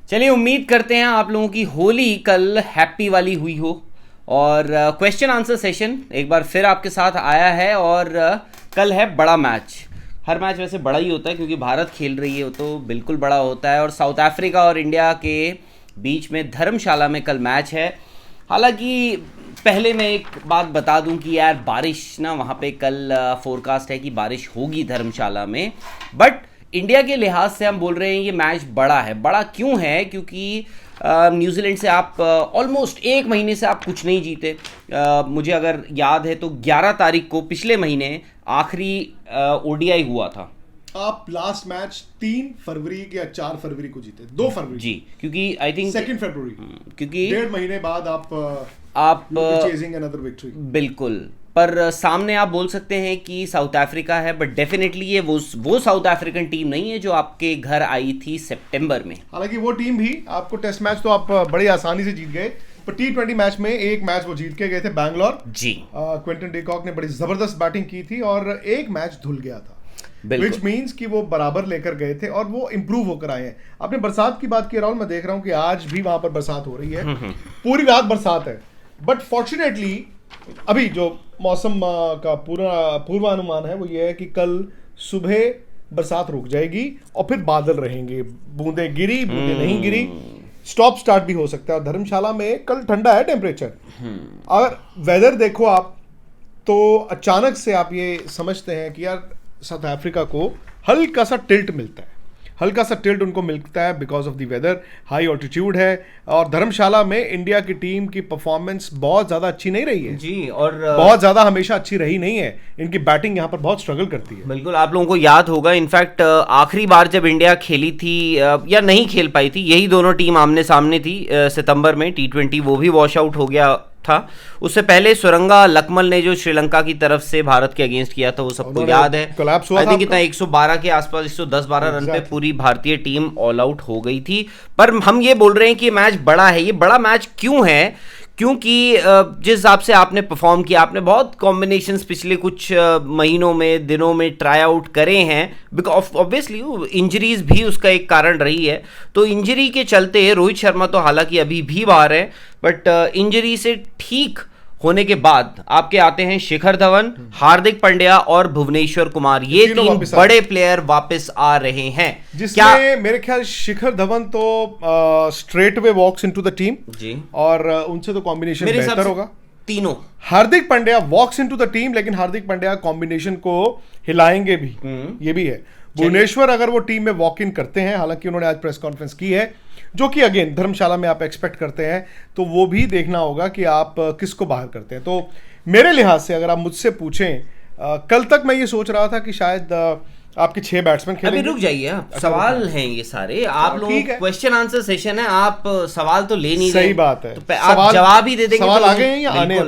चलिए, उम्मीद करते हैं आप लोगों की होली कल हैप्पी वाली हुई हो। और क्वेश्चन आंसर सेशन एक बार फिर आपके साथ आया है। और कल है बड़ा मैच। हर मैच वैसे बड़ा ही होता है क्योंकि भारत खेल रही है, तो बिल्कुल बड़ा होता है। और साउथ अफ्रीका और इंडिया के बीच में धर्मशाला में कल मैच है। हालांकि पहले मैं एक बात बता दूं कि यार बारिश ना वहाँ पे कल फोरकास्ट है कि बारिश होगी धर्मशाला में। बट इंडिया के लिहाज से हम बोल रहे हैं ये मैच बड़ा है। बड़ा क्यों है? क्योंकि न्यूजीलैंड से आप ऑलमोस्ट एक महीने से आप कुछ नहीं जीते। मुझे अगर याद है तो 11 तारीख को पिछले महीने आखिरी ओडीआई हुआ था। आप लास्ट मैच 3 फरवरी या 4 फरवरी को जीते, 2 फरवरी जी, क्योंकि आई थिंक 2 फरवरी, क्योंकि 1.5 महीने बाद आप चेजिंग अनदर विक्ट्री। बिल्कुल, पर सामने आप बोल सकते हैं कि साउथ अफ्रीका है, बट डेफिनेटली ये वो साउथ अफ्रीकन टीम नहीं है जो आपके घर आई थी सितंबर में। हालांकि वो टीम भी आपको टेस्ट मैच तो आप बड़ी आसानी से जीत गए, पर T20 मैच में एक मैच वो जीत के गए थे बैंगलोर जी। क्विंटन डिकॉक ने बड़ी जबरदस्त बैटिंग की थी और एक मैच धुल गया था, विच मीन्स कि वो बराबर लेकर गए थे और वो इंप्रूव होकर आए हैं। आपने बरसात की बात की राहुल, मैं देख रहा हूँ कि आज भी वहां पर बरसात हो रही है, पूरी रात बरसात है। बट फॉर्चुनेटली अभी जो मौसम का पूरा पूर्वानुमान है वो ये है कि कल सुबह बरसात रुक जाएगी और फिर बादल रहेंगे, बूंदे गिरी बूंदे नहीं गिरी, स्टॉप स्टार्ट भी हो सकता है। और धर्मशाला में कल ठंडा है टेम्परेचर। अगर वेदर देखो आप तो अचानक से आप ये समझते हैं कि यार साउथ अफ्रीका को हल्का सा टिल्ट मिलता है, हल्का सा टिल्ट उनको मिलता है because of the weather, high altitude है। और धर्मशाला में इंडिया की टीम की परफॉर्मेंस बहुत ज़्यादा अच्छी नहीं रही है जी, और बहुत ज़्यादा हमेशा अच्छी रही नहीं है। इनकी बैटिंग यहाँ पर बहुत स्ट्रगल करती है। बिल्कुल, आप लोगों को याद होगा इनफैक्ट आखिरी बार जब इंडिया खेली थी या नहीं खेल पाई थी, यही दोनों टीम आमने सामने थी सितंबर में T20, वो भी वॉश आउट हो गया था। उससे पहले सुरंगा लकमल ने जो श्रीलंका की तरफ से भारत के अगेंस्ट किया था वो सबको याद है। आई थिंक कितना 112 के आसपास 110-12 रन पे पूरी भारतीय टीम ऑल आउट हो गई थी। पर हम ये बोल रहे हैं कि मैच बड़ा है। ये बड़ा मैच क्यों है? क्योंकि जिस हिसाब से आपने परफॉर्म किया, आपने बहुत कॉम्बिनेशंस पिछले कुछ महीनों में दिनों में ट्राई आउट करे हैं। बिकॉज ऑब्वियसली इंजरीज भी उसका एक कारण रही है। तो इंजरी के चलते रोहित शर्मा तो हालांकि अभी भी बाहर है, बट इंजरी से ठीक होने के बाद आपके आते हैं शिखर धवन, हार्दिक पांड्या और भुवनेश्वर कुमार। ये 3 बड़े प्लेयर वापस आ रहे हैं। जिसमें मेरे ख्याल शिखर धवन तो straight way walks into the team जी, और उनसे तो कॉम्बिनेशन बेहतर होगा। तीनों Hardik Pandya walks into the team, लेकिन हार्दिक पांड्या कॉम्बिनेशन को हिलाएंगे भी, ये भी है। भुवनेश्वर अगर वो टीम में वॉक इन करते हैं, हालांकि उन्होंने आज प्रेस कॉन्फ्रेंस की है, जो कि अगेन धर्मशाला में आप एक्सपेक्ट करते हैं, तो वो भी देखना होगा कि आप किसको बाहर करते हैं। तो मेरे लिहाज से अगर आप मुझसे पूछें, कल तक मैं ये सोच रहा था कि शायद आपके 6 बैट्समैन खेलेंगे। अभी रुक जाइए, सवाल हैं ये सारे, आप लोगों का क्वेश्चन आंसर सेशन है, आप सवाल तो ले नहीं रहे। सही बात है, तो आप जवाब ही दे देंगे। सवाल आ गए हैं या आने?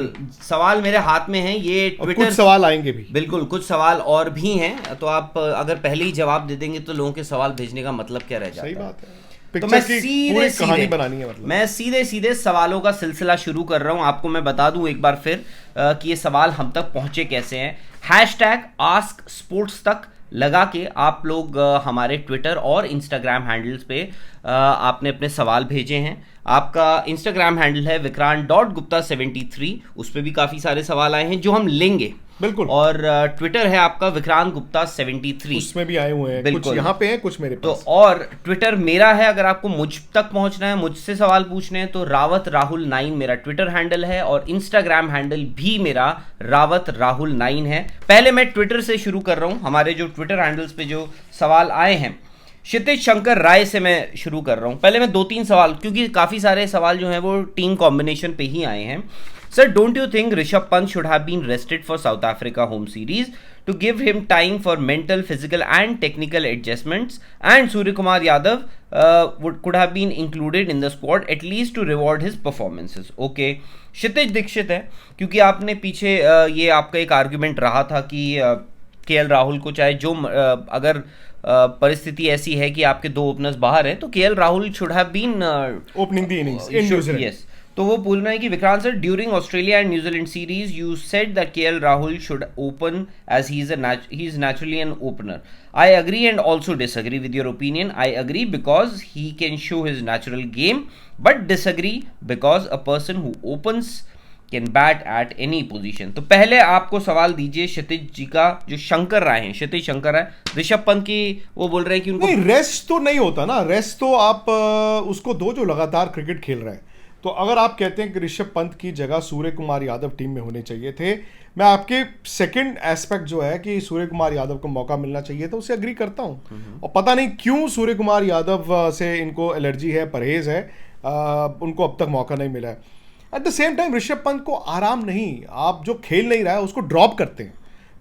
सवाल मेरे हाथ में है, ये ट्विटर, कुछ सवाल आएंगे भी, बिल्कुल कुछ सवाल और भी हैं। तो आप अगर पहले ही जवाब दे देंगे तो लोगों के सवाल भेजने का मतलब क्या रह जाता है? सही बात है। तो मैं सीधे सीधे सवालों का सिलसिला शुरू कर रहा हूं। आपको मैं बता दूं एक बार फिर कि ये सवाल हम तक पहुंचे कैसे हैं। #AskSports तक लगा के आप लोग हमारे ट्विटर और इंस्टाग्राम हैंडल्स पे आपने अपने सवाल भेजे हैं। आपका इंस्टाग्राम हैंडल है vikrant.gupta73, उस पर भी काफ़ी सारे सवाल आए हैं जो हम लेंगे, बिल्कुल। और ट्विटर है आपका विक्रांत गुप्ता 73, उसमें भी आए हुए हैं, कुछ यहाँ पे हैं कुछ मेरे पास। तो और ट्विटर मेरा है, अगर आपको मुझ तक पहुंचना है, मुझसे सवाल पूछने हैं, तो रावत राहुल 9 मेरा ट्विटर हैंडल है, और इंस्टाग्राम हैंडल भी मेरा रावत राहुल 9 है। पहले मैं ट्विटर से शुरू कर रहा हूँ। हमारे जो ट्विटर हैंडल्स पे जो सवाल आए हैं, क्षितिज शंकर राय से मैं शुरू कर रहा हूँ। पहले मैं 2-3 सवाल, क्योंकि काफ़ी सारे सवाल जो हैं वो टीम कॉम्बिनेशन पे ही आए हैं। Sir, don't you think Rishabh Pant should have been rested for South Africa home series to give him time for mental, physical and technical adjustments, and Suryakumar Yadav could have been included in the squad at least to reward his performances? Okay, क्षितिज दीक्षित है, क्योंकि आपने पीछे ये आपका एक argument रहा था कि केएल राहुल को चाहे जो अगर परिस्थिति ऐसी है कि आपके 2 ओपनर्स बाहर हैं तो KL Rahul should have been opening the innings in New Zealand. Yes, तो वो बोल रहे हैं कि Vikrant sir, during Australia and New Zealand series you said that KL Rahul should open as he is naturally an opener. I agree and also disagree with your opinion. I agree because he can show his natural game, but disagree because a person who opens can bat at any position. तो पहले आपको सवाल दीजिए क्षितिज जी का, जो शंकर राय हैं, क्षितिज शंकर राय, ऋषभ पंत की वो बोल रहे हैं कि उनको नहीं, रेस्ट तो नहीं होता ना. रेस्ट तो आप उसको दो जो लगातार क्रिकेट खेल रहे हैं. तो अगर आप कहते हैं कि ऋषभ पंत की जगह सूर्य कुमार यादव टीम में होने चाहिए थे, मैं आपके सेकंड एस्पेक्ट जो है कि सूर्य कुमार यादव को मौका मिलना चाहिए था, उससे एग्री करता हूं. और पता नहीं क्यों सूर्य कुमार यादव से इनको एलर्जी है, परहेज है, उनको अब तक मौका नहीं मिला है. At the same time Rishabh Pant को आराम नहीं, आप जो खेल नहीं रहा है उसको ड्रॉप करते हैं.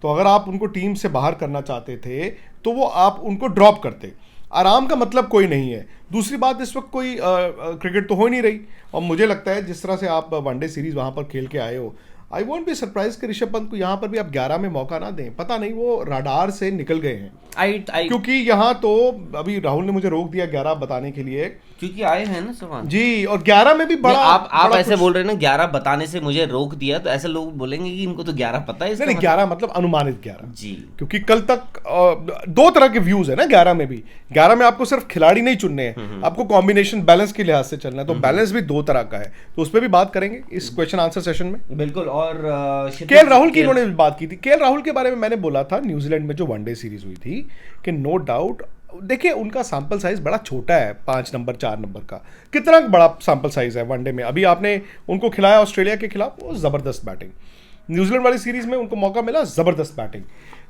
तो अगर आप उनको टीम से बाहर करना चाहते थे तो वो आप उनको ड्रॉप करते. आराम का मतलब कोई नहीं है. दूसरी बात, इस वक्त कोई क्रिकेट तो हो नहीं रही, और मुझे लगता है जिस तरह से आप वनडे सीरीज वहां पर खेल के आए हो, आई वोंट बी सरप्राइज कि ऋषभ पंत को यहाँ पर भी आप 11 में मौका ना दें. पता नहीं, वो राडार से निकल गए हैं. क्योंकि यहाँ तो अभी राहुल ने मुझे रोक दिया 11 बताने के लिए, क्योंकि आए हैं ना सवाल जी. और 11 में भी बड़ा आप ऐसे बोल रहे हैं ना, 11 बताने से मुझे रोक दिया, तो ऐसे लोग बोलेंगे कि इनको तो 11 पता है. नहीं, 11 मतलब अनुमानित 11 जी. क्योंकि कल तक दो तरह के व्यूज है ना 11 में भी. 11 में आपको सिर्फ खिलाड़ी नहीं चुनने हैं, आपको कॉम्बिनेशन बैलेंस के लिहाज से चलना है. तो बैलेंस भी दो तरह का है, तो उस पर भी बात करेंगे इस क्वेश्चन आंसर सेशन में. बिल्कुल. और केएल राहुल की इन्होंने बात की थी. केएल राहुल के बारे में मैंने बोला था न्यूजीलैंड में जो वनडे सीरीज हुई थी कि नो डाउट, देखिए उनका सैंपल साइज बड़ा छोटा है, 5 नंबर 4 नंबर का. कितना बड़ा सैंपल साइज है वनडे में. अभी आपने उनको खिलाया ऑस्ट्रेलिया के खिलाफ, वो जबरदस्त बैटिंग. न्यूजीलैंड वाली सीरीज में उनको मौका मिला, जबरदस्त बैटिंग.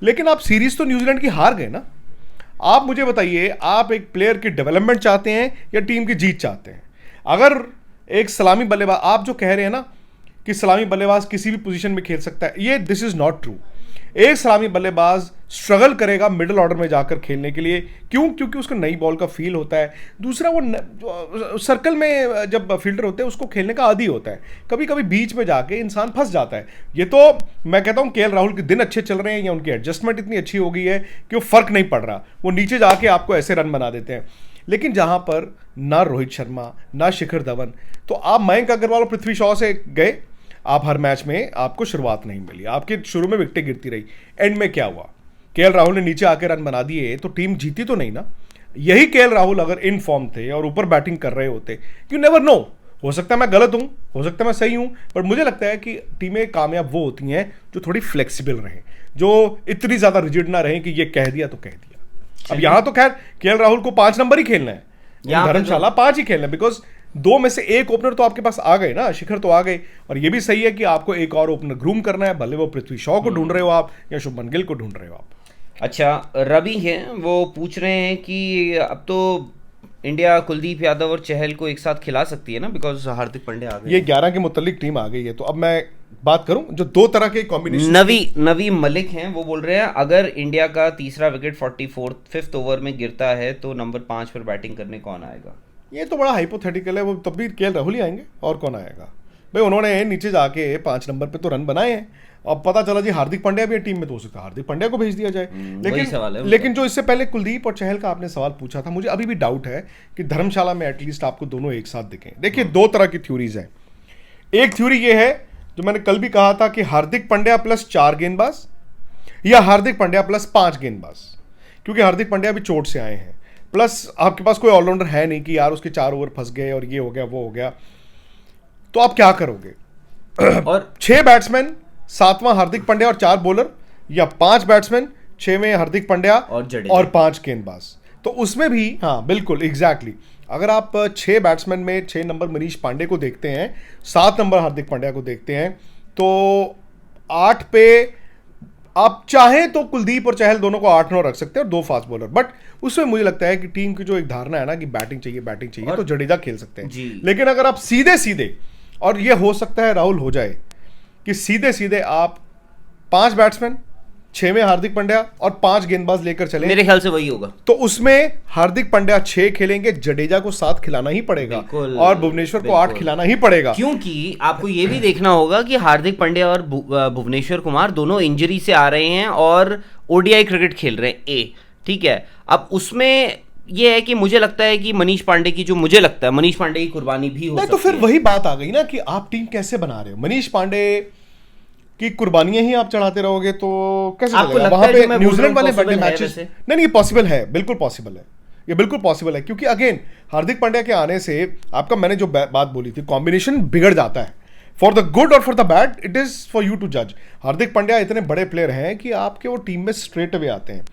लेकिन आप सीरीज तो न्यूजीलैंड की हार गए ना. आप मुझे बताइए, आप एक प्लेयर की डेवलपमेंट चाहते हैं या टीम की जीत चाहते हैं? अगर एक सलामी बल्लेबाज, आप जो कह रहे हैं ना कि सलामी बल्लेबाज किसी भी पोजीशन में खेल सकता है, ये दिस इज नॉट ट्रू. एक सलामी बल्लेबाज स्ट्रगल करेगा मिडिल ऑर्डर में जाकर खेलने के लिए. क्यों? क्योंकि उसको नई बॉल का फील होता है. दूसरा, वो सर्कल में जब फील्डर होते हैं उसको खेलने का आदी होता है. कभी कभी बीच में जाके इंसान फंस जाता है. ये तो मैं कहता हूँ केएल राहुल के दिन अच्छे चल रहे हैं या उनकी एडजस्टमेंट इतनी अच्छी हो गई है कि वो फर्क नहीं पड़ रहा. वो नीचे जाके आपको ऐसे रन बना देते हैं. लेकिन जहां पर ना रोहित शर्मा, ना शिखर धवन, तो आप मयंक अग्रवाल और पृथ्वी शॉ से गए. आप हर मैच में आपको शुरुआत नहीं मिली, आपके शुरू में विकेटें गिरती रही. एंड में क्या हुआ? केएल राहुल ने नीचे आके रन बना दिए, तो टीम जीती तो नहीं ना. यही केएल राहुल अगर इन फॉर्म थे और ऊपर बैटिंग कर रहे होते, यू नेवर नो, हो सकता है मैं गलत हूं, हो सकता है मैं सही हूं, पर मुझे लगता है कि टीमें कामयाब वो होती हैं जो थोड़ी फ्लेक्सिबल रहें, जो इतनी ज्यादा रिजिड ना रहें कि ये कह दिया तो कह दिया. अब यहां तो खैर केएल राहुल को 5 नंबर ही खेलना है, धर्मशाला 5 ही खेलना है, बिकॉज 2 में से एक ओपनर तो आपके पास आ गए ना, शिखर तो आ गए. और ये भी सही है कि आपको एक और ओपनर ग्रूम करना है, भले वो पृथ्वी शॉ को ढूंढ रहे हो आप या शुभमन गिल को ढूंढ रहे हो आप. अच्छा, रवि हैं, वो पूछ रहे हैं कि अब तो इंडिया कुलदीप यादव और चहल को एक साथ खिला सकती है ना, बिकॉज हार्दिक पांड्या आ गए. ये 11 के मुतालिक टीम आ गई है. तो अब मैं बात करूं जो 2 तरह के कॉम्बिनेशन. नवी मलिक हैं, वो बोल रहे हैं अगर इंडिया का तीसरा विकेट 5th ओवर में गिरता है तो नंबर 5 पर बैटिंग करने कौन आएगा? ये तो बड़ा हाइपोथेटिकल है. वो तब भी केएल राहुल ही आएंगे, और कौन आएगा भाई? उन्होंने नीचे जाके 5 नंबर पे तो रन बनाए हैं. अब पता चला जी हार्दिक पांड्या भी टीम में, तो हो सकता है हार्दिक पांड्या को भेज दिया जाए. लेकिन जो इससे पहले कुलदीप और चहल का आपने सवाल पूछा था, मुझे अभी भी डाउट है कि धर्मशाला में एटलीस्ट आपको दोनों एक साथ दिखें. देखिए 2 तरह की थ्योरीज है. एक थ्योरी ये है जो मैंने कल भी कहा था कि हार्दिक पांड्या प्लस 4 गेंदबाज या हार्दिक पांड्या प्लस 5 गेंदबाज, क्योंकि हार्दिक पांड्या भी चोट से आए हैं, प्लस आपके पास कोई ऑलराउंडर है नहीं कि यार उसके 4 ओवर फंस गए और ये हो गया वो हो गया, तो आप क्या करोगे? और 6 बैट्समैन, 7वां हार्दिक पांड्या और 4 बॉलर, या 5 बैट्समैन, 6वें हार्दिक पांड्या और 5 गेंदबाज. तो उसमें भी हाँ बिल्कुल एग्जैक्टली अगर आप 6 बैट्समैन में 6 नंबर मनीष पांडे को देखते हैं, 7 नंबर हार्दिक पांड्या को देखते हैं, तो 8 पे आप चाहें तो कुलदीप और चहल दोनों को 8-9 रख सकते हैं और 2 फास्ट बॉलर. बट उसमें मुझे लगता है कि टीम की जो एक धारणा है ना कि बैटिंग चाहिए तो जडेजा खेल सकते हैं. लेकिन अगर आप सीधे और ये हो सकता है राहुल हो जाए कि सीधे आप 5 बैट्समैन, 6वें हार्दिक पांड्या और 5 गेंदबाज लेकर चले, मेरे ख्याल से वही होगा. तो उसमें हार्दिक पांड्या 6 खेलेंगे, जडेजा को 7 खिलाना ही पड़ेगा और भुवनेश्वर को 8 खिलाना ही पड़ेगा. क्योंकि आपको ये भी देखना होगा कि हार्दिक पांड्या और भुवनेश्वर कुमार दोनों इंजरी से आ रहे हैं और ओडीआई क्रिकेट खेल रहे हैं. ठीक है, अब उसमें ये है कि मुझे लगता है कि मनीष पांडे की, जो मुझे लगता है मनीष पांडे की कुर्बानी भी हो नहीं, सकती तो फिर है। वही बात आ गई ना कि आप टीम कैसे बना रहे हो। मनीष पांडे की कुर्बानियां ही आप चढ़ाते रहोगे तो कैसे आपको चलेगा? लगता वहां है पे जो मैं बोल रहा न्यूजीलैंड हूं वाले possible वनडे है मैचेस, वैसे? नहीं ये पॉसिबल है, बिल्कुल पॉसिबल है, ये बिल्कुल पॉसिबल है, क्योंकि अगेन हार्दिक पांड्या के आने से आपका, मैंने जो बात बोली थी, कॉम्बिनेशन बिगड़ जाता है। फॉर द गुड और for the bad, it is for you to जज। हार्दिक पांड्या इतने बड़े प्लेयर हैं कि आपके वो टीम में स्ट्रेट अवे आते हैं,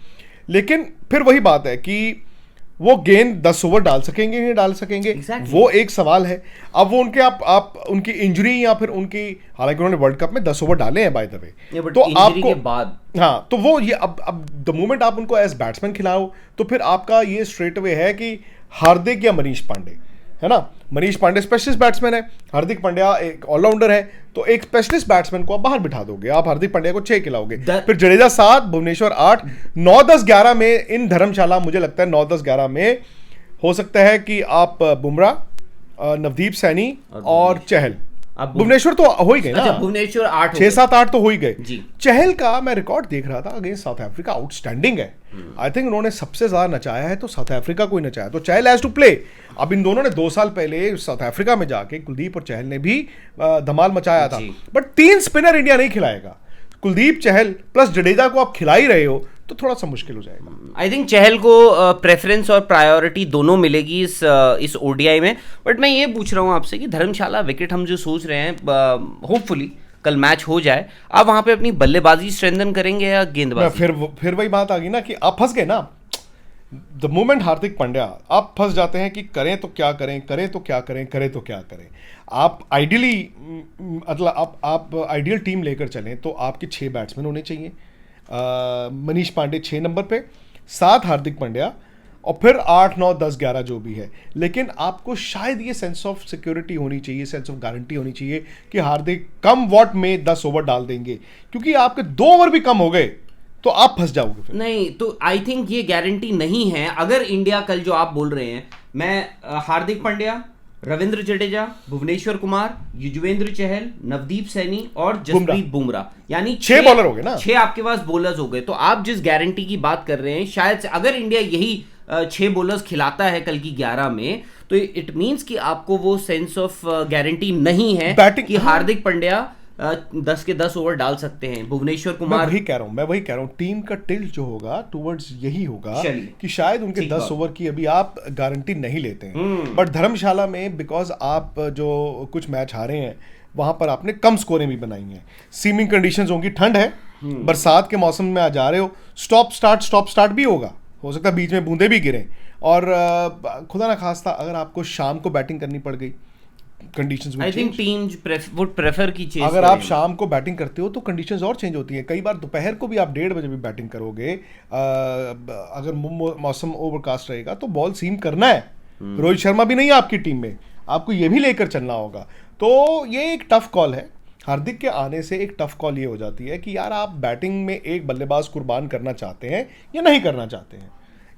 लेकिन फिर वही बात है कि वो गेंद 10 ओवर डाल सकेंगे नहीं डाल सकेंगे, Exactly. वो एक सवाल है। अब वो उनके आप उनकी इंजरी या फिर उनकी, हालांकि उन्होंने वर्ल्ड कप में 10 ओवर डाले हैं बाय द वे, but तो injury आपको के बाद, हाँ, तो वो ये अब द मोमेंट आप उनको एज बैट्समैन खिलाओ तो फिर आपका ये स्ट्रेट अवे है कि हार्दिक या मनीष पांडे, है ना। मनीष पांडे स्पेशलिस्ट बैट्समैन है, हार्दिक पांड्या एक ऑलराउंडर है, तो एक स्पेशलिस्ट बैट्समैन को आप बाहर बिठा दोगे, आप हार्दिक पांड्या को 6 खिलाओगे, फिर जडेजा 7, भुवनेश्वर 8, 9, 10, 11 में इन धर्मशाला मुझे लगता है 9, 10, 11 में हो सकता है कि आप बुमराह, नवदीप सैनी और चहल, अब भुवनेश्वर तो हो ही गए ना, अच्छा भुवनेश्वर 8 6, 7, 8 तो हो ही गए जी। चहल का मैं रिकॉर्ड देख रहा था अगेंस्ट साउथ अफ्रीका, आउटस्टैंडिंग है। आई थिंक उन्होंने सबसे ज्यादा नचाया है तो साउथ अफ्रीका को ही नचाया, तो चहल हैज टू प्ले। अब इन दोनों ने 2 साल पहले साउथ अफ्रीका में जाके कुलदीप और चहल ने भी धमाल मचाया था, बट 3 स्पिनर इंडिया नहीं खिलाएगा। कुलदीप, चहल प्लस जडेजा को आप खिला ही रहे हो तो थोड़ा सा मुश्किल हो जाएगा। आई थिंक चहल को प्रेफरेंस और प्रायोरिटी दोनों मिलेगी इस ओडीआई में। बट मैं ये पूछ रहा हूँ आपसे कि धर्मशाला विकेट हम जो सोच रहे हैं, होपफुली कल मैच हो जाए, आप वहां पे अपनी बल्लेबाजी स्ट्रेंथन करेंगे या गेंदबाजी? फिर वही बात आ गई ना कि आप फंस गए ना। द मोमेंट हार्दिक पांड्या, आप फंस जाते हैं कि करें तो क्या करें, करें तो क्या करें, करें तो क्या करें। आप आइडियली, मतलब आप आइडियल टीम लेकर चलें तो आपके 6 बैट्समैन होने चाहिए। मनीष पांडे 6 नंबर पे, 7 हार्दिक पांड्या, और फिर 8, 9, 10, 11 जो भी है। लेकिन आपको शायद ये सेंस ऑफ सिक्योरिटी होनी चाहिए, सेंस ऑफ गारंटी होनी चाहिए कि हार्दिक कम वॉट में 10 ओवर डाल देंगे, क्योंकि आपके 2 ओवर भी कम हो गए तो आप फंस जाओगे फिर। नहीं, तो आई थिंक ये गारंटी नहीं है। अगर इंडिया कल, जो आप बोल रहे हैं, मैं हार्दिक पांड्या, रविंद्र जडेजा, भुवनेश्वर कुमार, युजवेंद्र चहल, नवदीप सैनी और जसप्रीत बुमराह, यानी 6 बॉलर हो गए ना, 6 आपके पास बॉलर्स हो गए। तो आप जिस गारंटी की बात कर रहे हैं, शायद से अगर इंडिया यही 6 बॉलर्स खिलाता है कल की 11 में, तो इट मींस कि आपको वो सेंस ऑफ गारंटी नहीं है कि हार्दिक पांड्या 10 के 10 ओवर डाल सकते हैं। भुवनेश्वर कुमार, मैं वही कह रहा हूँ टीम का टिल्ट जो होगा टुवर्ड्स यही होगा कि शायद उनके 10 ओवर की अभी आप गारंटी नहीं लेते हैं। बट धर्मशाला में बिकॉज आप जो कुछ मैच हारे हैं वहां पर आपने कम स्कोरें भी बनाई हैं, सीमिंग कंडीशंस होंगी, ठंड है, बरसात के मौसम में आ जा रहे हो, स्टॉप स्टार्ट भी होगा, हो सकता है बीच में बूंदे भी गिरें, और खुदा ना खास्ता अगर आपको शाम को बैटिंग करनी पड़ गई, conditions I think teams would prefer की चेंज। अगर आप शाम को बैटिंग करते हो तो कंडीशंस और चेंज होती हैं। कई बार दोपहर को भी आप 1:30 बजे भी बैटिंग करोगे, अगर मौसम ओवरकास्ट रहेगा तो बॉल सीम करना है। रोहित शर्मा भी नहीं है आपकी टीम में, आपको ये भी लेकर चलना होगा। तो ये एक टफ कॉल है। हार्दिक के आने से एक टफ कॉल ये हो जाती है कि यार आप बैटिंग में एक बल्लेबाज कुर्बान करना चाहते हैं या नहीं करना चाहते हैं,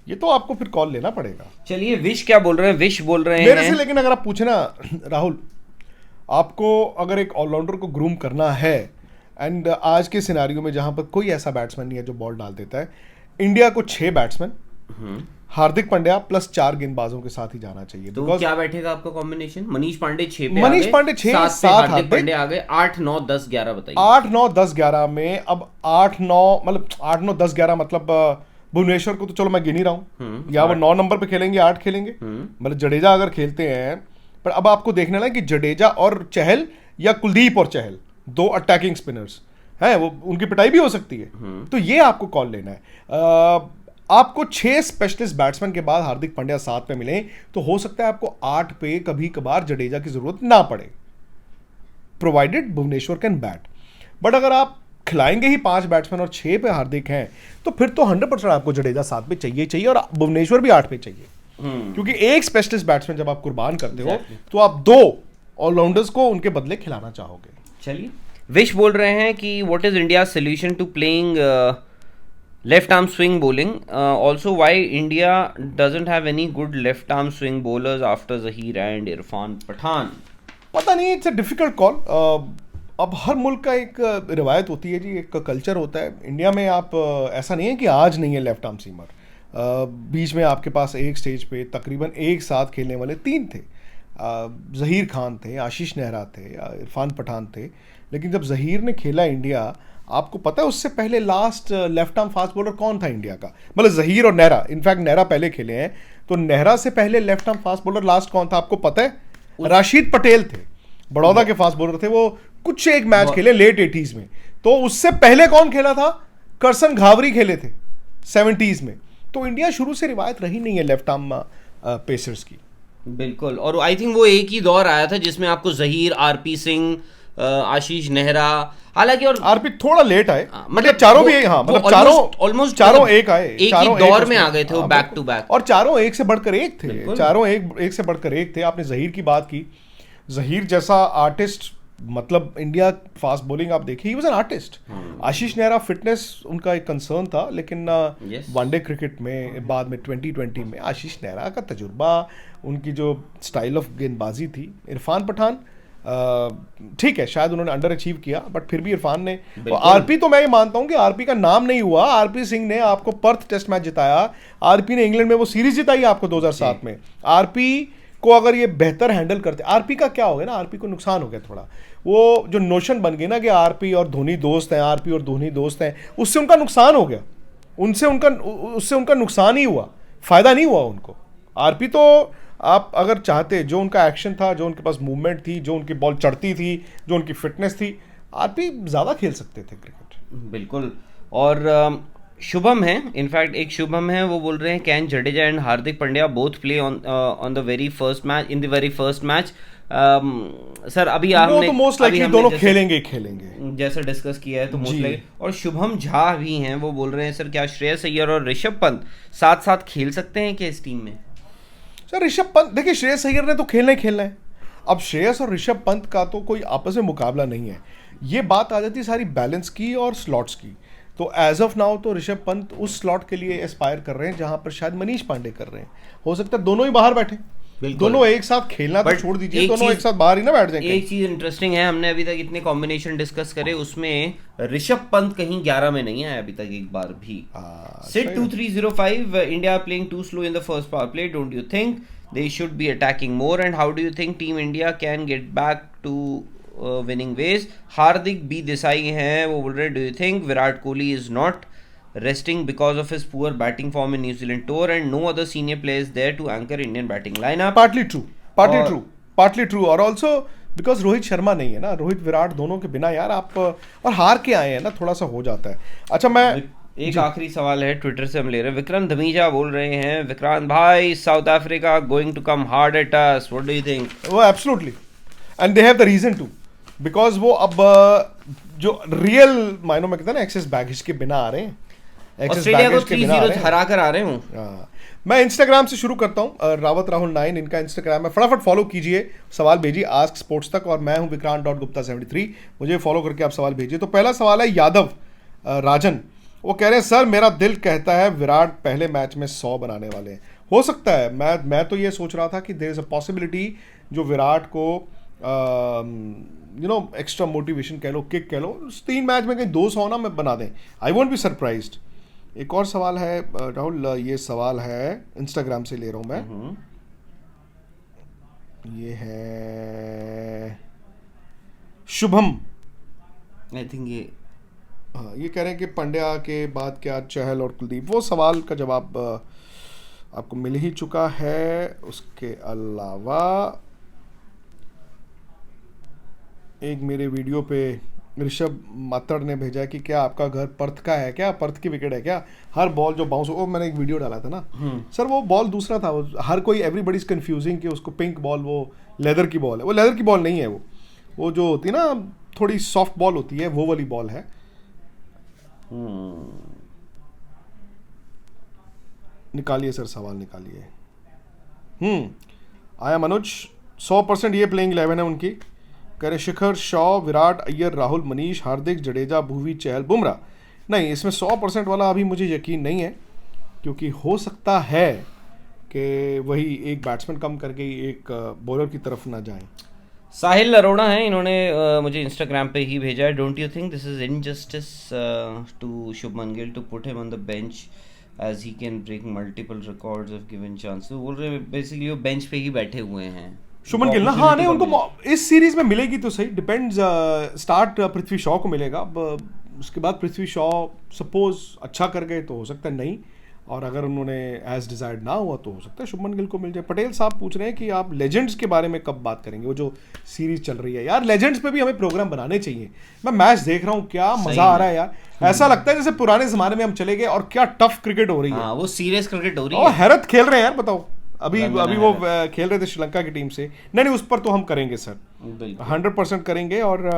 ये तो आपको फिर कॉल लेना पड़ेगा। चलिए, विश क्या बोल रहे हैं? विश बोल रहे हैं मेरे से, लेकिन अगर आप पूछे ना राहुल, आपको अगर एक ऑलराउंडर को ग्रूम करना है, एंड आज के सिनारियो में जहां पर कोई ऐसा बैट्समैन नहीं है जो बॉल डाल देता है, इंडिया को 6 बैट्समैन, हार्दिक पांड्या प्लस 4 गेंदबाजों के साथ ही जाना चाहिए। तो क्या बैठेगा आपका कॉम्बिनेशन? मनीष पांडे 6 पे, मनीष पांडे 6, 7 हार्दिक पांड्या आ गए, 8, 9, 10, 11 बताइए। 8, 9, 10, 11 में अब 8, 9 मतलब 8, 9, 10, 11 मतलब भुवनेश्वर को तो चलो मैं गिन ही रहा हूँ, या वो 9 नंबर पे खेलेंगे, 8 खेलेंगे, मतलब जडेजा अगर खेलते हैं। पर अब आपको देखना है कि जडेजा और चहल या कुलदीप और चहल 2 अटैकिंग स्पिनर्स हैं, वो उनकी पिटाई भी हो सकती है। तो ये आपको कॉल लेना है। आपको 6 स्पेशलिस्ट बैट्समैन के बाद हार्दिक पांड्या 7 पे मिले तो हो सकता है आपको 8 पे कभी कभार जडेजा की जरूरत ना पड़े, provided Bhuvneshwar can bat. But अगर आप खिलाएंगे ही 5 बैट्समैन और 6 पे हार्दिक हैं तो फिर तो 100% आपको जडेजा 7 पे चाहिए और भुवनेश्वर भी 8 पे चाहिए। क्योंकि एक स्पेशलिस्ट बैट्समैन जब आप कुर्बान करते हो तो आप 2 ऑलराउंडर्स को उनके बदले खिलाना चाहोगे। चलिए, विश बोल रहे हैं कि what is India solution to playing left arm swing bowling, also why India doesn't have any good left arm swing bowlers after Zaheer and Irfan Pathan. पता नहीं, इट्स अ डिफिकल्ट कॉल। अब हर मुल्क का एक रिवायत होती है जी, एक कल्चर होता है। इंडिया में आप ऐसा नहीं है कि आज नहीं है लेफ्ट आर्म सीमर, बीच में आपके पास एक स्टेज पे तकरीबन एक साथ खेलने वाले 3 थे। ज़हीर खान थे, आशीष नेहरा थे, इरफान पठान थे। लेकिन जब ज़हीर ने खेला इंडिया, आपको पता है उससे पहले last left arm fast bowler कौन था इंडिया का? मतलब ज़हीर और नेहरा, इनफैक्ट नेहरा पहले खेले हैं, तो नेहरा से पहले left arm fast bowler last कौन था आपको पता है? राशिद पटेल थे, बड़ौदा के फास्ट बॉलर थे। वो कुछ एक मैच खेले लेट 80s में। तो उससे पहले कौन खेला था? करसन घावरी खेले थे 70s में। तो इंडिया शुरू से रिवायत रही नहीं है लेफ्ट आर्म पेसर्स की। बिल्कुल, और आई थिंक वो एक ही दौर आया था जिसमें आपको ज़हीर, आरपी सिंह, आशीष नेहरा, हालांकि और आरपी थोड़ा लेट आए, मतलब चारों भी हाँ, मतलब ऑलमोस्ट चारों एक आए, एक ही दौर में आ गए थे वो, बैक टू बैक, और चारों एक से बढ़कर एक थे, चारों एक से बढ़कर एक थे। आपने ज़हीर की बात की, ज़हीर जैसा आर्टिस्ट, मतलब इंडिया फास्ट बॉलिंग आप देखिए, he was an artist. Ashish Nehra fitness उनका एक कंसर्न था, लेकिन वनडे क्रिकेट में बाद में 2020 में आशीष नेहरा का तजुर्बा, उनकी जो स्टाइल ऑफ गेंदबाजी थी। इरफान पठान ठीक है, शायद उन्होंने अंडर अचीव किया, बट फिर भी इरफान ने, आरपी तो मैं ये मानता हूं कि आरपी का नाम नहीं हुआ। आरपी सिंह ने आपको पर्थ टेस्ट मैच जिताया, आरपी ने इंग्लैंड में वो सीरीज जिताई आपको 2007 में। आरपी को अगर ये बेहतर हैंडल करते, आरपी का क्या हो गया ना, आरपी को नुकसान हो गया थोड़ा, वो जो नोशन बन गई ना कि आरपी और धोनी दोस्त हैं, आरपी और धोनी दोस्त हैं, उससे उनका नुकसान हो गया, उससे उनका नुकसान ही हुआ, फायदा नहीं हुआ उनको। आरपी तो आप अगर चाहते, जो उनका एक्शन था, जो उनके पास मूवमेंट थी, जो उनकी बॉल चढ़ती थी, जो उनकी फिटनेस थी, आरपी ज़्यादा खेल सकते थे क्रिकेट। बिल्कुल। और शुभम है, इनफैक्ट एक शुभम है, वो बोल रहे हैं can Jadeja and Hardik Pandya both play on the very first match, in the very first match. Sir अभी हमने तो मोस्ट लाइकली दोनों खेलेंगे जैसा डिस्कस किया है, तो मोस्ट लाइकली। और शुभम झा भी हैं, वो बोल रहे हैं सर क्या श्रेयस अय्यर और ऋषभ पंत साथ साथ खेल सकते हैं क्या इस टीम में? सर ऋषभ पंत, देखिए श्रेयस अय्यर ने तो खेलना ही खेलना है। अब श्रेयस और ऋषभ पंत का तो कोई आपस में मुकाबला नहीं है। ये बात आ जाती है सारी बैलेंस की और स्लॉट्स की। तो एज ऑफ नाउ तो ऋषभ पंत उस स्लॉट के लिए एस्पायर कर रहे हैं जहां पर शायद मनीष पांडे कर रहे हैं। हो सकता है दोनों ही बाहर बैठे, दोनों एक साथ खेलना तो छोड़ दीजिए, दोनों एक साथ बाहर ही ना बैठ जाएंगे। एक चीज इंटरेस्टिंग है, हमने अभी तक इतने कॉम्बिनेशन डिस्कस करे, उसमें ऋषभ पंत कहीं 11 में नहीं आया अभी तक एक बार भी। सिट 2305, India playing too slow in the first power play, don't you think they should be attacking more, and how do you think team India can get back to winning ways? Hardik B Desai हैं, वो बोल रहे हैं do you think Virat Kohli is not resting because of his poor batting form in New Zealand tour and no other senior players there to anchor Indian batting lineup? partly true और also because Rohit Sharma नहीं है ना, रोहित विराट दोनों के बिना यार आप, और हार के आए हैं ना, थोड़ा सा हो जाता है। अच्छा, मैं एक आखिरी सवाल है ट्विटर से हम ले रहे हैं, विक्रांत धमीजा बोल रहे हैं, विक्रांत भाई South Africa going to come hard at us, what do you think? वो absolutely, and they have the reason to, because वो अब जो रियल मायनों में कहते हैं ना एक्सेस बैगेज के बिना आ रहे हैं, ऑस्ट्रेलिया को 3-0 हरा कर आ रहे हूँ। मैं इंस्टाग्राम से शुरू करता हूँ, रावत राहुल 9 इनका इंस्टाग्राम है, फटाफट फॉलो कीजिए, सवाल भेजिए आस्क स्पोर्ट्स तक, और मैं हूँ vikrant.gupta73, मुझे फॉलो करके आप सवाल भेजिए। तो पहला सवाल है यादव राजन, वो कह रहे हैं सर मेरा दिल कहता है विराट पहले मैच में 100 बनाने वाले हैं। हो सकता है, मैं तो ये सोच रहा था कि देयर इज अ पॉसिबिलिटी जो विराट को एक्स्ट्रा मोटिवेशन कह लो, किक कह लो, 3 मैच में कहीं 200 ना मैं बना दें, आई वोंट बी सरप्राइज्ड। एक और सवाल है राहुल, ये सवाल है इंस्टाग्राम से ले रहा हूं मैं, ये है शुभम, आई थिंक ये, हाँ, ये कह रहे हैं कि पंड्या के बाद क्या चहल और कुलदीप, वो सवाल का जवाब आपको मिल ही चुका है। उसके अलावा एक मेरे वीडियो पे ऋषभ मातड़ ने भेजा है कि क्या आपका घर पर्थ का है क्या, पर्थ की विकेट है क्या, हर बॉल जो बाउंस हो, मैंने एक वीडियो डाला था ना सर, वो बॉल दूसरा था, वो हर कोई एवरीबडी इज कंफ्यूजिंग कि उसको पिंक बॉल, वो लेदर की बॉल है, वो लेदर की बॉल नहीं है, वो जो होती है ना थोड़ी सॉफ्ट बॉल होती है, वो वाली बॉल है। निकालिए सर सवाल निकालिए। आया मनोज, 100% ये प्लेइंग 11 है उनकी, कह रहे शिखर, शॉ, विराट, अय्यर, राहुल, मनीष, हार्दिक, जडेजा, भुवी, चहल, बुमराह। नहीं, इसमें 100% वाला अभी मुझे यकीन नहीं है, क्योंकि हो सकता है कि वही एक बैट्समैन कम करके एक बॉलर की तरफ ना जाए। साहिल अरोड़ा हैं, इन्होंने मुझे इंस्टाग्राम पे ही भेजा है, don't you think this is injustice to Shubman Gill to put him on the bench as he can break multiple records of given chance. तो बोल रहे हैं बेसिकली वो बेंच पे ही बैठे हुए हैं शुभमन गिल ना, हाँ नहीं उनको इस सीरीज में मिलेगी तो सही, डिपेंड्स। स्टार्ट पृथ्वी शॉ को मिलेगा, अब उसके बाद पृथ्वी शॉ सपोज अच्छा कर गए तो हो सकता है नहीं, और अगर उन्होंने एज डिजायर्ड ना हुआ तो हो सकता है शुभमन गिल को मिल जाए। पटेल साहब पूछ रहे हैं कि आप लेजेंड्स के बारे में कब बात करेंगे, वो जो सीरीज चल रही है यार, लेजेंड्स पे भी हमें प्रोग्राम बनाने चाहिए। मैं मैच देख रहा हूँ, क्या मजा आ रहा है यार, ऐसा लगता है जैसे पुराने जमाने में हम चले गए, और क्या टफ क्रिकेट हो रही है। हाँ, वो सीरियस क्रिकेट हो रही और है। हैरत खेल रहे हैं यार, बताओ अभी वो खेल रहे थे श्रीलंका की टीम से। नहीं उस पर तो हम करेंगे सर, 100% करेंगे। और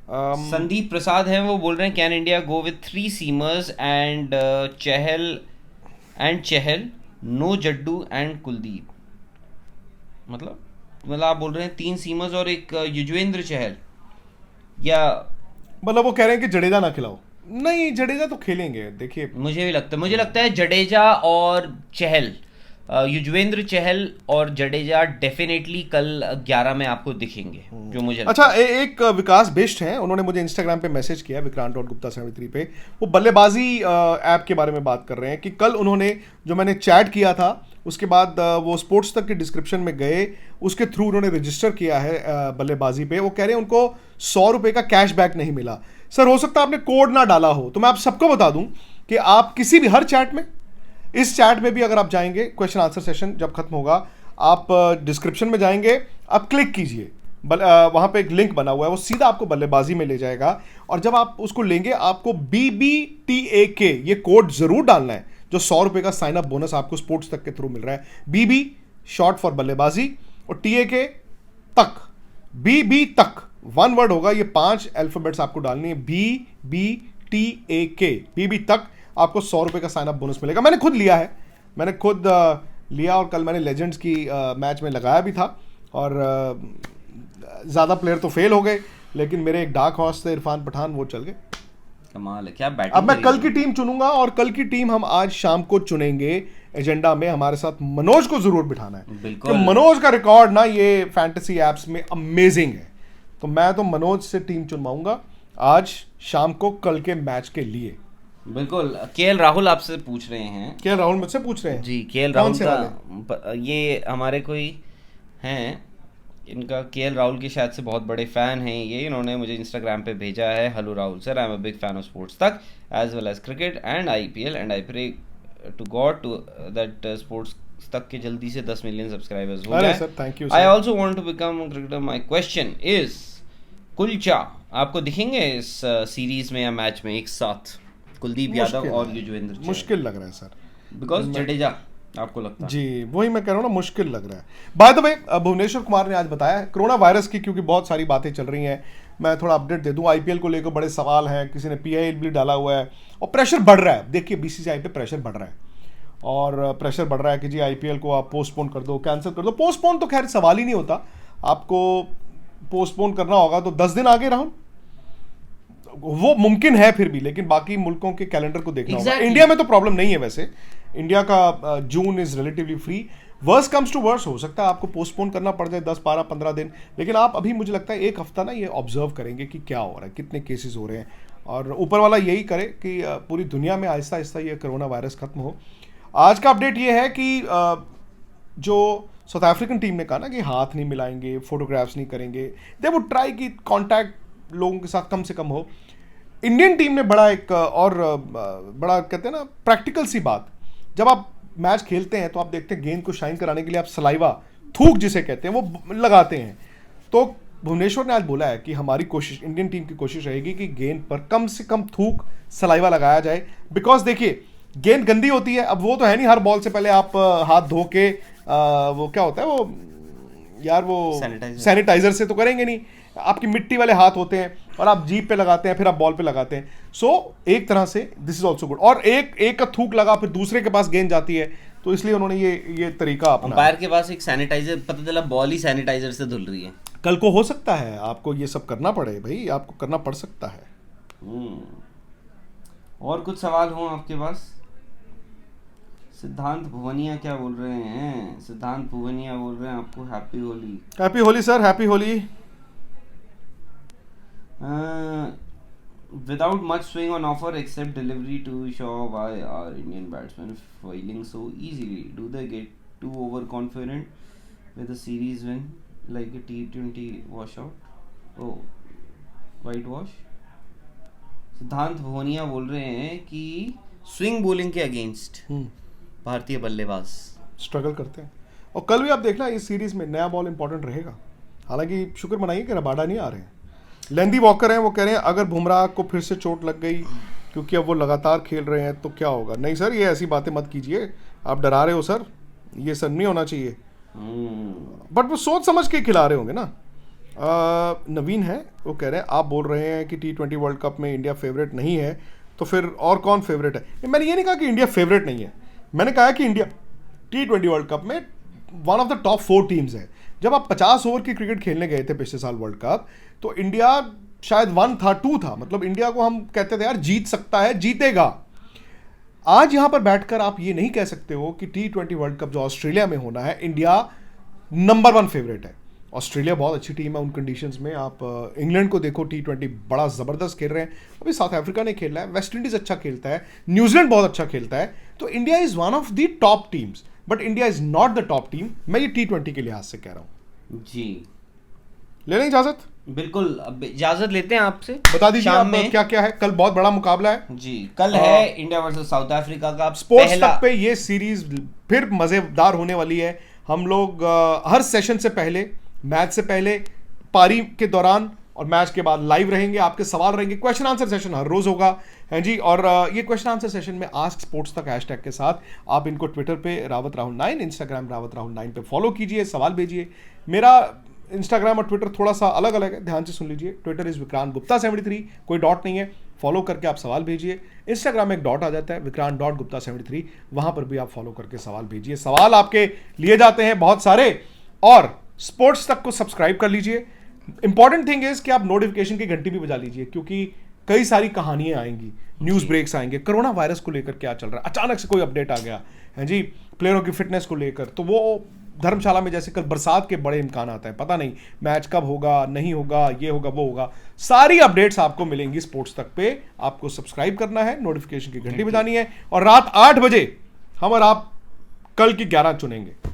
संदीप प्रसाद हैं, वो बोल रहे हैं can India go with 3 seamers and Chahal, no Jaddu and Kuldeep. मतलब आप बोल रहे हैं 3 सीमर्स और एक युजवेंद्र चहल, या मतलब वो कह रहे हैं कि जडेजा ना खिलाओ। नहीं, जडेजा तो खेलेंगे, देखिए मुझे लगता है जडेजा और चहल, युजवेंद्र चहल और जडेजा डेफिनेटली कल 11 में आपको दिखेंगे, जो मुझे अच्छा। एक विकास बिष्ट हैं, उन्होंने मुझे इंस्टाग्राम पे मैसेज किया विक्रांत.गुप्ता73 पे, वो बल्लेबाजी ऐप के बारे में बात कर रहे हैं कि कल उन्होंने जो मैंने चैट किया था उसके बाद वो स्पोर्ट्स तक के डिस्क्रिप्शन में गए, उसके थ्रू उन्होंने रजिस्टर किया है बल्लेबाजी पे। वो कह रहे हैं उनको 100 रुपये का कैशबैक नहीं मिला। सर हो सकता है आपने कोड ना डाला हो, तो मैं आप सबको बता दूं कि आप किसी भी हर चैट में, इस चैट में भी अगर आप जाएंगे, क्वेश्चन आंसर सेशन जब खत्म होगा, आप डिस्क्रिप्शन में जाएंगे, आप क्लिक कीजिए, वहां पे एक लिंक बना हुआ है, वो सीधा आपको बल्लेबाजी में ले जाएगा। और जब आप उसको लेंगे, आपको BBTAK ये कोड जरूर डालना है, जो 100 रुपये का साइन अप बोनस आपको स्पोर्ट्स तक के थ्रू मिल रहा है। BB शॉर्ट फॉर बल्लेबाजी, और TAK तक, BB तक 1 वर्ड होगा, ये 5 अल्फाबेट्स आपको डालनी है, BBTAK, BB तक आपको 100 रुपये का साइन अप बोनस मिलेगा। मैंने खुद लिया है, मैंने खुद लिया, और कल मैंने लेजेंड्स की मैच में लगाया भी था, और ज़्यादा प्लेयर तो फेल हो गए, लेकिन मेरे एक डार्क हॉर्स थे इरफान पठान, वो चल गए। कमाल है, क्या बैटिंग। अब मैं कल की टीम चुनूंगा, और कल की टीम हम आज शाम को चुनेंगे। एजेंडा में हमारे साथ मनोज को जरूर बिठाना है, बिल्कुल। तो मनोज का रिकॉर्ड ना ये फैंटेसी एप्स में अमेजिंग है, तो मैं तो मनोज से टीम चुनवाऊंगा आज शाम को कल के मैच के लिए। बिल्कुल। KL राहुल आपसे पूछ रहे हैं। KL राहुल मुझसे पूछ रहे हैं जी, KL राहुल का, ये हमारे कोई हैं, इनका KL राहुल के शायद से बहुत बड़े फैन हैं ये, इन्होंने मुझे इंस्टाग्राम पे भेजा है, hello Rahul sir, I am a big fan of sports Tak as well as cricket and IPL and I pray to God to that sports Tak के जल्दी से 10 मिलियन सब्सक्राइबर्स हो जाए। Thank you. I also want to become cricketer. My question is, Kulcha आपको दिखेंगे इस series में या मैच में एक साथ, कुलदीप यादव और युजवेंद्र चहल? मुश्किल लग रहा है सर, बिकॉज जडेजा आपको लगता है? जी वही मैं कह रहा हूँ ना, मुश्किल लग रहा है। By the way Bhuvneshwar Kumar ने आज बताया कोरोना वायरस की, क्योंकि बहुत सारी बातें चल रही हैं, मैं थोड़ा अपडेट दे दूं। IPL को लेकर बड़े सवाल हैं, किसी ने PIL भी डाला हुआ है, और प्रेशर बढ़ रहा है। देखिए BCCI पे प्रेशर बढ़ रहा है, और प्रेशर बढ़ रहा है कि जी IPL को आप पोस्टपोन कर दो, कैंसिल कर दो। पोस्टपोन तो खैर सवाल ही नहीं होता, आपको पोस्टपोन करना होगा तो 10 दिन आगे राहुल, वो मुमकिन है फिर भी, लेकिन बाकी मुल्कों के कैलेंडर को देखना होगा। इंडिया में तो प्रॉब्लम नहीं है वैसे, इंडिया का June is relatively free. Worse comes to worse, हो सकता है आपको पोस्टपोन करना पड़ जाए 10, 12, 15 दिन, लेकिन आप अभी मुझे लगता है 1 हफ्ता ना ये ऑब्जर्व करेंगे कि क्या हो रहा है, कितने केसेस हो रहे हैं, और ऊपर वाला यही करे कि पूरी दुनिया में आहिस्ता आहिस्ता ये कोरोना वायरस खत्म हो। आज का अपडेट ये है कि जो साउथ अफ्रीकन टीम ने कहा ना कि हाथ नहीं मिलाएंगे, फोटोग्राफ्स नहीं करेंगे, दे वुड ट्राई कि कॉन्टैक्ट लोगों के साथ कम से कम हो। इंडियन टीम ने बड़ा एक और बड़ा कहते हैं ना प्रैक्टिकल सी बात, जब आप मैच खेलते हैं तो आप देखते हैं गेंद को शाइन कराने के लिए आप सलाइवा, थूक जिसे कहते हैं, वो लगाते हैं। तो भुवनेश्वर ने आज बोला है कि हमारी कोशिश, इंडियन टीम की कोशिश रहेगी कि गेंद पर कम से कम थूक, सलाइवा लगाया जाए, बिकॉज देखिए गेंद गंदी होती है। अब वो तो है नहीं हर बॉल से पहले आप हाथ धो के वो क्या होता है वो यार, वो सैनिटाइजर से तो करेंगे नहीं, आपकी मिट्टी वाले हाथ होते हैं, और आप जीभ पे लगाते हैं, फिर आप बॉल पे लगाते हैं। सो एक तरह से दिस इज ऑल्सो गुड। और एक का थूक लगा फिर दूसरे के पास गेंद जाती है, तो इसलिए उन्होंने ये तरीका अपना। अंपायर के पास एक सैनिटाइजर, पता चला बॉल ही सैनिटाइजर से धुल रही है। कल को हो सकता है आपको ये सब करना पड़े, भाई आपको करना पड़ सकता है। और कुछ सवाल हो आपके पास? सिद्धांत भुवनिया क्या बोल रहे हैं? सिद्धांत भुवनिया बोल रहे हैं आपको happy Holi. Happy Holi sir, happy Holi. Without much swing on offer except delivery to Shaw, why are Indian batsmen failing so easily? Do they get too overconfident with a series win like a T20 washout? Oh, whitewash. सिद्धांत भवनिया बोल रहे हैं कि swing bowling के against भारतीय बल्लेबाज struggle करते हैं। और कल भी आप देखना इस सीरीज में नया बॉल इंपॉर्टेंट रहेगा। हालांकि शुक्र मनाइए कि रबाडा नहीं आ रहे हैं, लेंदी वॉकर हैं, वो कह रहे हैं अगर बुमराह को फिर से चोट लग गई क्योंकि अब वो लगातार खेल रहे हैं तो क्या होगा। नहीं सर, ये ऐसी बातें मत कीजिए, आप डरा रहे हो सर, ये सर नहीं होना चाहिए। बट वो सोच समझ के खिला रहे होंगे ना। नवीन है, वो कह रहे हैं आप बोल रहे हैं कि T20 वर्ल्ड कप में इंडिया फेवरेट नहीं है, तो फिर और कौन फेवरेट है? मैंने ये नहीं कहा कि इंडिया फेवरेट नहीं है, मैंने कहा कि इंडिया T20 वर्ल्ड कप में one of the top 4 teams है। जब आप 50 ओवर की क्रिकेट खेलने गए थे पिछले साल वर्ल्ड कप, तो इंडिया शायद 1 था 2 था, मतलब इंडिया को हम कहते थे यार जीत सकता है, जीतेगा। आज यहां पर बैठकर आप ये नहीं कह सकते हो कि T20 वर्ल्ड कप जो ऑस्ट्रेलिया में होना है, इंडिया नंबर 1 फेवरेट है। ऑस्ट्रेलिया बहुत अच्छी टीम है उन कंडीशंस में। आप इंग्लैंड को देखो, T20 बड़ा ज़बरदस्त खेल रहे हैं। अभी साउथ अफ्रीका ने खेला है, वेस्ट इंडीज़ अच्छा खेलता है, न्यूजीलैंड बहुत अच्छा खेलता है। तो India is one of the top teams, but India is not the top team. मैं ये T20 के लिहाज से कह रहा हूँ। जी, ले लें इजाज़त? बिल्कुल, अब इजाजत लेते हैं आपसे। बता दीजिए शाम आप में क्या क्या है। कल बहुत बड़ा मुकाबला है जी, कल है इंडिया वर्सेस साउथ अफ्रीका का स्पोर्ट्स पहला। तक पे ये सीरीज फिर मज़ेदार होने वाली है। हम लोग हर सेशन से पहले, मैच से पहले, पारी के दौरान और मैच के बाद लाइव रहेंगे। आपके सवाल रहेंगे, क्वेश्चन आंसर सेशन हर रोज होगा, है जी। और ये क्वेश्चन आंसर सेशन में आस्क स्पोर्ट्स तक हैशटैग के साथ आप इनको ट्विटर पे रावत राहुल 9, इंस्टाग्राम रावत राहुल 9 पे फॉलो कीजिए, सवाल भेजिए। मेरा इंस्टाग्राम और ट्विटर थोड़ा सा अलग अलग है, ध्यान से सुन लीजिए। ट्विटर इज विक्रांत गुप्ता 73, कोई डॉट नहीं है। फॉलो करके आप सवाल भेजिए। इंस्टाग्राम में एक डॉट आ जाता है, विक्रांत.गुप्ता 73, वहां पर भी आप फॉलो करके सवाल भेजिए। सवाल आपके लिए जाते हैं बहुत सारे। और स्पोर्ट्स तक को सब्सक्राइब कर लीजिए। इंपॉर्टेंट थिंग इज कि आप नोटिफिकेशन की घंटी भी बजा लीजिए, क्योंकि कई सारी कहानियां आएंगी, न्यूज़ ब्रेक्स आएंगे। कोरोना वायरस को लेकर क्या चल रहा है, अचानक से कोई अपडेट आ गया है जी, प्लेयरों की फिटनेस को लेकर, तो वो धर्मशाला में जैसे कल बरसात के बड़े इम्कान आता है, पता नहीं मैच कब होगा, नहीं होगा, ये होगा, वो होगा। सारी अपडेट्स आपको मिलेंगी स्पोर्ट्स तक पे। आपको सब्सक्राइब करना है, नोटिफिकेशन की घंटी बजानी है, और रात 8 बजे हम और आप कल की 11 चुनेंगे।